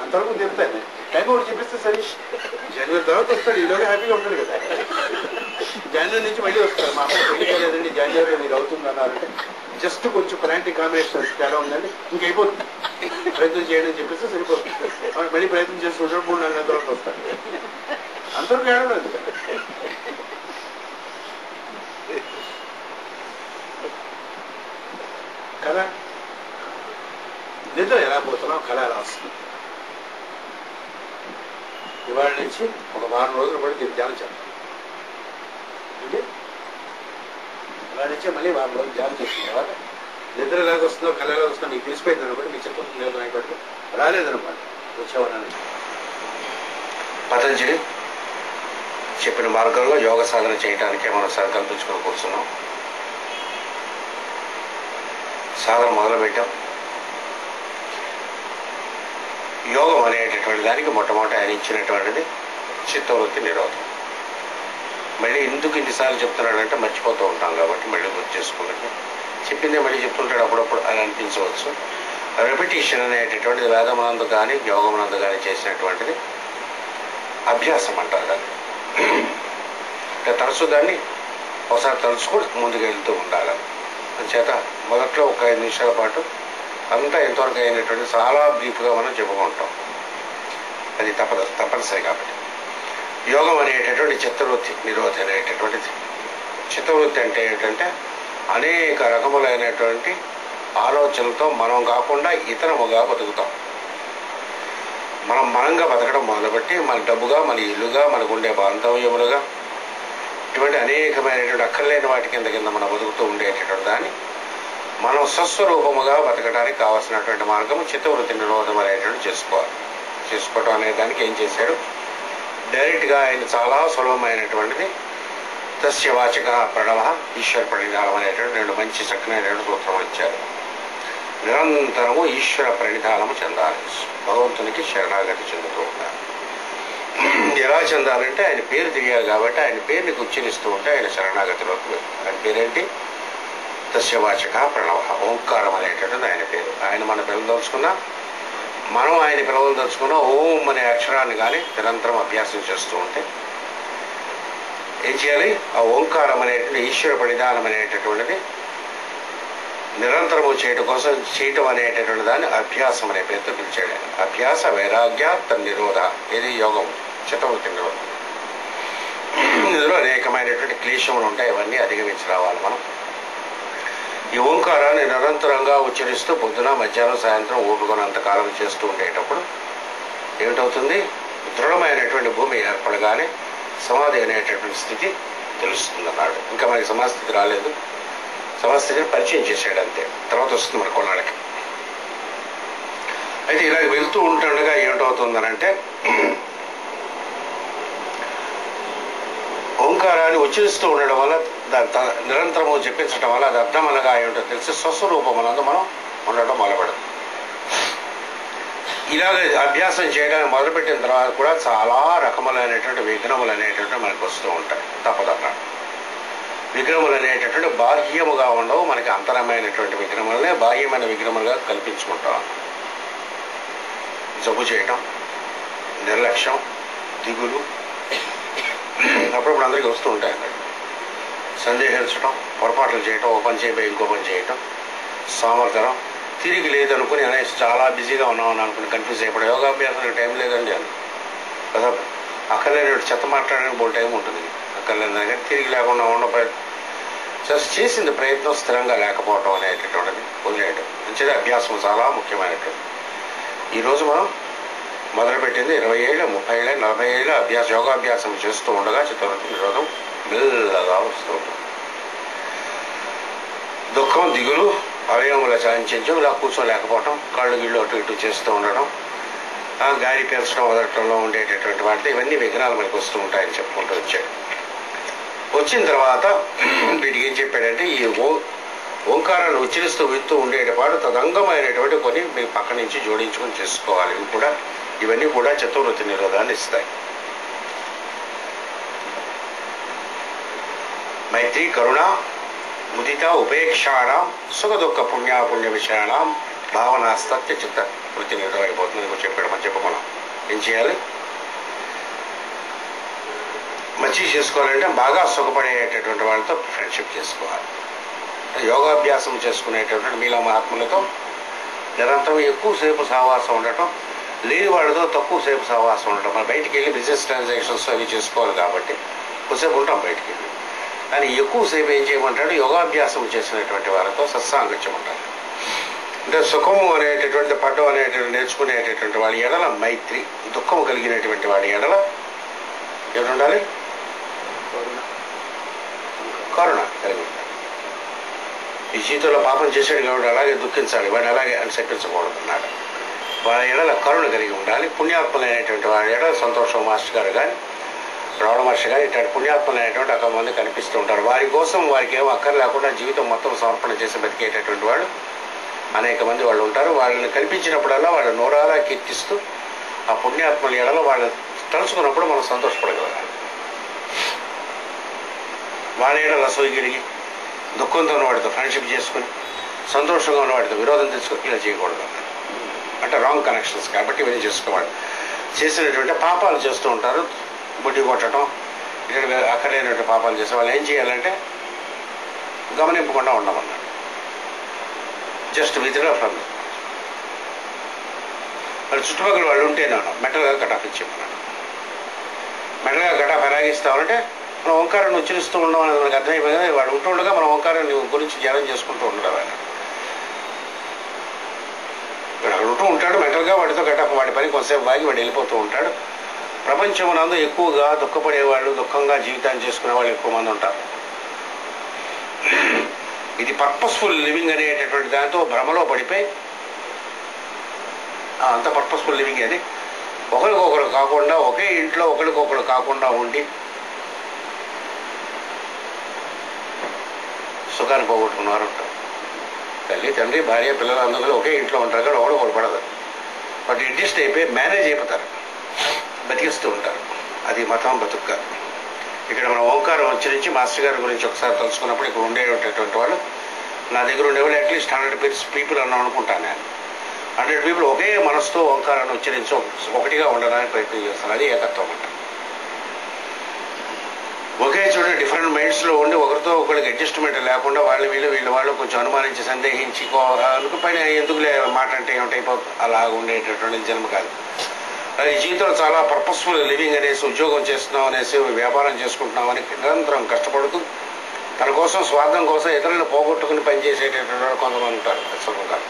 అంతవరకు చెప్తాను టైం ఒకటి చెప్పిస్తే సరీష్ జనవరి తర్వాత వస్తాడు, ఈలోగా హ్యాపీగా ఉంటాడు కదా. జనవరి నుంచి మళ్ళీ వస్తారు, మా అమ్మాయి పెళ్లి కాలేదండి జనవరిలో మీరు అవుతుంది అన్నారంటే జస్ట్ కొంచెం ప్లాంటింగ్ కాంబినేషన్ తేడా ఉందండి ఇంకైపోతుంది, ప్రయత్నం చేయడం అని చెప్పేస్తే సరిపోతుంది. మళ్ళీ ప్రయత్నం చేస్తుంటాడు, 3-4 నెలల తర్వాత వస్తాడు. అంతవరకు ఏడలేదు కదా. నిద్ర ఎలా పోతున్నాం, కళ ఎలా వస్తుంది. ఇవాళ నుంచి ఒక వారం రోజులు పడి దీన్ని ధ్యానం చేస్తాం. ఇవాళ నుంచే మళ్ళీ వారం రోజులు ధ్యానం చేసిన తర్వాత నిద్ర ఎలాగ వస్తుందో కళ ఎలా వస్తుందో మీకు తెలిసిపోయింది అనుకోండి. మీకు చెప్పలేదు అనుకోండి, రాలేదనమాట వచ్చేవాళ్ళని. పతంజలి చెప్పిన మార్గంలో యోగ సాధన చేయడానికే మనం సంకల్పించుకొని కూర్చున్నాం. సాధన మొదలుపెట్టాం. యోగం అనేటటువంటి దానికి మొట్టమొదటి ఆయన ఇచ్చినటువంటిది చిత్తవృత్తి నిరోధం. మళ్ళీ ఎందుకు ఇన్నిసార్లు చెప్తున్నాడంటే మర్చిపోతూ ఉంటాం కాబట్టి మళ్ళీ గుర్తు చేసుకున్నట్టు చెప్పిందే మళ్ళీ చెప్తుంటాడు అప్పుడప్పుడు అని అనిపించవచ్చు. రెపిటేషన్ అనేటటువంటిది వేదమునందు కానీ యోగమునందు కానీ చేసినటువంటిది అభ్యాసం అంటారు దాన్ని. అంటే తరచు దాన్ని ఒకసారి తలుచుకొని ముందుకు వెళ్తూ ఉండాలి. చేత మొదట్లో ఒక 5 నిమిషాల పాటు అంతా ఎంతవరకు అయినటువంటి చాలా బ్రీఫ్గా మనం చెప్పుకుంటాం. అది తప్పనిసరి కాబట్టి యోగం అనేటటువంటి చిత్తవృత్తి నిరోధి అనేటటువంటిది. చిత్తవృత్తి అంటే ఏంటంటే అనేక రకములైనటువంటి ఆలోచనలతో మనం కాకుండా ఇతరముగా బతుకుతాం. మనంగా బతకడం మొదలుపెట్టి మన డబ్బుగా, మన ఇల్లుగా, మనకు ఉండే బాంధవ్యములుగా, ఇటువంటి అనేకమైనటువంటి అక్కర్లేని వాటి కింద మనం బతుకుతూ ఉండేటటువంటి దాన్ని మనం స్వస్వరూపముగా బతకడానికి కావాల్సినటువంటి మార్గము చిత్తవృత్తి నిరోధం అనేటువంటి చేసుకోవటం అనే దానికి ఏం చేశాడు, డైరెక్ట్గా ఆయన చాలా సులభమైనటువంటిది తస్య వాచక ప్రణవ ఈశ్వర ప్రణిధానం అనేటువంటి 2 మంచి చక్కనైనటువంటి సూత్రం ఇచ్చారు. నిరంతరము ఈశ్వర ప్రణిధానము చెందాలి, భగవంతునికి శరణాగతి చెందుతూ ఉండాలి. ఎలా చెందాలంటే ఆయన పేరు తెలియాలి కాబట్టి ఆయన పేరుని ఉచ్చరిస్తూ ఉంటే ఆయన శరణాగతిలోకి. ఆయన పేరేంటి, తస్య వాచక ప్రణవ, ఓంకారం అనేటటువంటిది ఆయన పేరు. ఆయన మన పిలవదలుచుకున్నా, మనం ఆయన పిలవదలుచుకున్నా ఓం అనే అక్షరాన్ని కానీ నిరంతరం అభ్యాసం చేస్తూ ఉంటే ఏం చేయాలి, ఆ ఓంకారం అనేటువంటి ఈశ్వర పరిధానం అనేటటువంటిది నిరంతరము చేయటం అనేటటువంటి దాన్ని అభ్యాసం అనే పేరుతో పిలిచాడు. అభ్యాస వైరాగ్య తన్నిరోధ, ఇది యోగం చిత్తవృత్తి నిరోధం. ఇందులో అనేకమైనటువంటి క్లేశములు ఉంటాయి, ఇవన్నీ అధిగమించి రావాలి మనం. ఈ ఓంకారాన్ని నిరంతరంగా ఉచ్చరిస్తూ పొద్దున మధ్యాహ్నం సాయంత్రం ఓపుకున్నంతకాలం చేస్తూ ఉండేటప్పుడు ఏమిటవుతుంది, దృఢమైనటువంటి భూమి ఏర్పడగానే సమాధి అనేటటువంటి స్థితి తెలుస్తుంది అన్నాడు. ఇంకా మనకి సమాస్థితి రాలేదు, సమాస్థితిని పరిచయం చేశాడు అంతే, తర్వాత వస్తుంది మన కొన్నాళ్ళకి. అయితే ఇలా వెళ్తూ ఉంటుండగా ఏమిటవుతుందనంటే ఓంకారాన్ని ఉచ్చరిస్తూ ఉండడం వల్ల నిరంతరము చెప్పించడం వల్ల అది అర్థం అనగా ఏమిటో తెలిసి స్వస్వరూపం అన్నది మనం ఉండడం మొదలుపెడదు. ఇలాగ అభ్యాసం చేయడానికి మొదలుపెట్టిన తర్వాత కూడా చాలా రకములైనటువంటి విఘ్నములు అనేటువంటి మనకు వస్తూ ఉంటాయి, తప్పదన్నాడు. విఘ్నములు అనేటటువంటి బాహ్యముగా ఉండవు, మనకి అంతరమైనటువంటి విఘ్నములనే బాహ్యమైన విఘ్నములుగా కల్పించుకుంటాం. జబ్బు చేయటం, నిర్లక్ష్యం, దిగులు అప్పుడప్పుడు అందరికీ వస్తూ ఉంటాయి అన్నాడు. సందేహించడం, పొరపాట్లు చేయటం, ఒక పని చేయబోయి ఇంకో పని చేయటం, సామర్థ్యం, తిరిగి లేదనుకుని అనేసి చాలా బిజీగా ఉన్నామని అనుకుని కన్ఫ్యూజ్ అయిపోయి యోగాభ్యాసానికి టైం లేదండి అని కదా. అక్కర్లేని చెత్త మాట్లాడడానికి బోల్ టైం ఉంటుంది, అక్కర్లేదు కానీ తిరిగి లేకుండా చేసింది ప్రయత్నం స్థిరంగా లేకపోవటం అనేటటువంటిది వదిలేయటం మంచిది. అభ్యాసం చాలా ముఖ్యమైనటువంటి. ఈరోజు మనం మొదలుపెట్టింది 20 ఏళ్ళు, 30 ఏళ్ళు, 40 ఏళ్ళు యోగాభ్యాసం చేస్తూ ఉండగా చిత్తవృత్తి నిరోధం మెల్లగా వస్తూ ఉంటుంది. దుఃఖం, దిగులు, అవయవముల చాంచల్యం, ఇలా కూర్చోలేకపోవటం, కాళ్ళు గిళ్ళు అటు ఇటు చేస్తూ ఉండడం, గాలి పీల్చడం వదలటంలో ఉండేటటువంటి వాటితో ఇవన్నీ విఘ్నాలు మనకు వస్తూ ఉంటాయని చెప్పుకుంటూ వచ్చాడు. వచ్చిన తర్వాత వీటికి ఏం చెప్పాడంటే ఈ ఓంకారాన్ని ఉచ్చరిస్తూ వింటూ ఉండేటపాటు తదంగమైనటువంటి కొన్ని మీ పక్క నుంచి జోడించుకొని చేసుకోవాలి. ఇవన్నీ కూడా చిత్తవృత్తి నిరోధాన్ని ఇస్తాయి. మైత్రి, కరుణ, ముదిత, ఉపేక్షాణం, సుఖ దుఃఖ పుణ్యాపుణ్య విషయాణం భావనాస్తత్య చిత్త వృత్తి నిరోధం అయిపోతుంది చెప్పాడు. ఏం చేయాలి? మంచి చేసుకోవాలంటే బాగా సుఖపడేటటువంటి వాళ్ళతో ఫ్రెండ్షిప్ చేసుకోవాలి. యోగాభ్యాసం చేసుకునేటటువంటి మీలా మహాత్ములతో నిరంతరం ఎక్కువసేపు సహవాసం ఉండటం, లేని వాళ్ళతో తక్కువసేపు సహవాసం ఉండటం. మనం బయటికి వెళ్ళి బిజినెస్ ట్రాన్సాక్షన్స్ అవి చేసుకోవాలి కాబట్టి కొద్దిసేపు ఉంటాం బయటికి వెళ్ళి. కానీ ఎక్కువసేపు ఏం చేయమంటాడు? యోగాభ్యాసం చేసినటువంటి వారితో సత్సాంగత్యం ఉండాలి. అంటే సుఖము అనేటటువంటి పడ్డం అనేటువంటి నేర్చుకునేటటువంటి వాడి ఎడల మైత్రి, దుఃఖము కలిగినటువంటి వాడి ఎడల ఏమి ఉండాలి? కరుణ కలిగి ఉండాలి. ఈ జీవితంలో పాపం చేశాడు కాబట్టి అలాగే దుఃఖించాలి, వాడిని అలాగే అనుసరించకూడదు అన్నాడు. వాడి ఎడల కరుణ కలిగి ఉండాలి. పుణ్యాత్మలైనటువంటి వాడి ఎడల సంతోషం మాస్టర్ గారు కానీ రమణ మహర్షి కానీ ఇట్లాంటి పుణ్యాత్మలైనటువంటి ఒక మంది కనిపిస్తూ ఉంటారు. వారి కోసం వారికి ఏమో అక్కర్ లేకుండా జీవితం మొత్తం సమర్పణ చేసి బతికేటటువంటి వాడు అనేక మంది వాళ్ళు ఉంటారు. వాళ్ళని కల్పించినప్పుడల్లా వాళ్ళు నోరాలా కీర్తిస్తూ ఆ పుణ్యాత్మల ఎడల వాళ్ళని తలుచుకున్నప్పుడు మనం సంతోషపడగలగాలి. వాళ్ళ ఎడల అసూయగిరిగి దుఃఖంతో ఉన్నవాడితో ఫ్రెండ్షిప్ చేసుకుని సంతోషంగా ఉన్నవాడితో విరోధం తెచ్చుకొని ఇలా చేయకూడదు. అంటే రాంగ్ కనెక్షన్స్ కాబట్టి ఇవన్నీ చేసుకోవాలి. చేసినటువంటి పాపాలు చేస్తూ ఉంటారు, బుడ్డి కొట్టడం ఇక్కడ అక్కడైనటువంటి పాపాలు చేసే వాళ్ళు ఏం చేయాలంటే గమనింపకుండా ఉండమన్నాడు. జస్ట్ విత్డ్రా ఫ్రమ్ మరి చుట్టుపక్కల వాళ్ళు ఉంటేనే మెటల్గా కటాఫ్ ఇచ్చేమన్నాడు. మెటల్గా కటాఫ్ ఎలాగిస్తామంటే మనం ఓంకారాన్ని ఉచ్చరిస్తూ ఉండడం అనేది మనకు అర్థమైపోయింది. వాడు ఉంటుండగా మనం ఓంకారాన్ని గురించి ధ్యానం చేసుకుంటూ ఉండడం. ఆయన వాడు ఉంటూ ఉంటాడు మెటల్గా, వాడితో కటాఫ్ వాడి పని కొంతసేపు వాగి వాడు వెళ్ళిపోతూ ఉంటాడు. ప్రపంచమునందు ఎక్కువగా దుఃఖపడేవాళ్ళు, దుఃఖంగా జీవితాన్ని చేసుకునే వాళ్ళు ఎక్కువ మంది ఉంటారు. ఇది పర్పస్ఫుల్ లివింగ్ అనేటటువంటి దాంతో భ్రమలో పడిపోయి అంత పర్పస్ఫుల్ లివింగ్ అది ఒకరికొకరు కాకుండా ఒకే ఇంట్లో ఒకరికొకరు కాకుండా ఉండి సుఖాన్ని పోగొట్టుకున్నారు ఉంటారు. తల్లి తండ్రి భార్య పిల్లలు అందరూ ఒకే ఇంట్లో ఉంటారు కానీ ఒకడు పడదు. బట్ అడ్జస్ట్ అయిపోయి మేనేజ్ అయిపోతారు, బతికిస్తూ ఉంటారు. అది మతం బతుకు కాదు. ఇక్కడ మనం ఓంకారం ఉచ్చరించి మాస్టర్ గారి గురించి ఒకసారి తెలుసుకున్నప్పుడు ఇక్కడ ఉండేటటువంటి వాళ్ళు నా దగ్గర ఉండేవాళ్ళు అట్లీస్ట్ 100 పీపుల్ అన్నాం అనుకుంటాను. నేను 100 పీపుల్ ఒకే మనసుతో ఓంకారాన్ని ఉచ్చరించి ఒకటిగా ఉండడానికి ప్రయత్నం చేస్తాను. అది ఏకత్వం అంట. ఒకే చోట డిఫరెంట్ మైండ్స్లో ఉండి ఒకరితో ఒకరికి అడ్జస్ట్మెంట్ లేకుండా వాళ్ళు కొంచెం అనుమానించి సందేహించి పైన ఎందుకులే మాట అంటే ఏమిటైపోతుంది అలా ఉండేటటువంటి జన్మ కాదు. అది జీవితంలో చాలా పర్పస్ఫుల్ లివింగ్ అనేసి ఉద్యోగం చేస్తున్నాం అనేసి వ్యాపారం చేసుకుంటున్నాం అని నిరంతరం కష్టపడుతూ తన కోసం స్వార్థం కోసం ఇతరులను పోగొట్టుకుని పనిచేసేటటువంటి కొంతమంది ఉంటారు. సుఖం కాదు.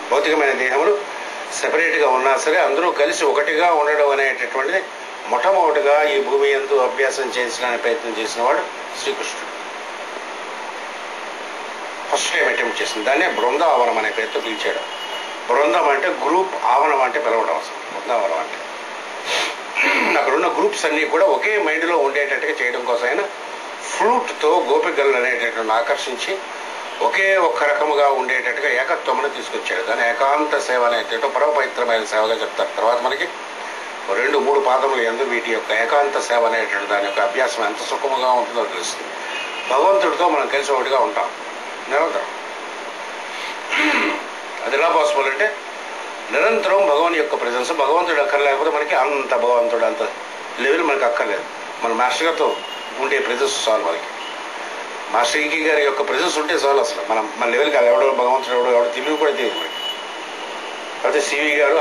భౌతికమైన దేహములు సెపరేట్గా ఉన్నా సరే అందరూ కలిసి ఒకటిగా ఉండడం అనేటటువంటిది మొట్టమొదటిగా ఈ భూమి యందు అభ్యాసం చేయించడానికి ప్రయత్నం చేసిన వాడు శ్రీకృష్ణుడు. ఫస్ట్ టైం అటెంప్ట్ చేసింది. దాన్నే బృందావనం అనే పేరుతో పిలిచాడు. బృందం అంటే గ్రూప్, ఆవనం అంటే పిలవడం. అసలు బృందావనం అంటే అక్కడున్న గ్రూప్స్ అన్నీ కూడా ఒకే మైండ్లో ఉండేటట్టుగా చేయడం కోసం ఆయన ఫ్లూట్తో గోపికలను అనేటటువంటి ఆకర్షించి ఒకే ఒక్క రకముగా ఉండేటట్టుగా ఏకత్వమును తీసుకొచ్చాడు. దాన్ని ఏకాంత సేవ అనేటట్టు పరమపవిత్రమైన సేవగా చెప్తారు. తర్వాత మనకి 2-3 పాదములు ఎందుకు వీటి యొక్క ఏకాంత సేవ అనేటువంటి దాని యొక్క అభ్యాసం ఎంత సుఖముగా ఉంటుందో తెలుస్తుంది. భగవంతుడితో మనం కలిసి ఒకటిగా ఉంటాం నిరంతరం. అది ఎలా పాసిబుల్ అంటే నిరంతరం భగవాన్ యొక్క ప్రెజెన్స్. భగవంతుడు అక్కర్లేకపోతే మనకి అంత భగవంతుడు అంత లెవెల్ మనకి అక్కర్లేదు. మన మాస్టర్ గారితో ఉండే ప్రెజెన్స్ చాలు మనకి. మాస్టర్ ఈకి గారి యొక్క ప్రెజెన్స్ ఉంటే చాలు. అసలు మన లెవెల్ కాదు. ఎవడో భగవంతుడు ఎవడో తెలివి కూడా తెలియదు మనకి. అయితే సివి గారు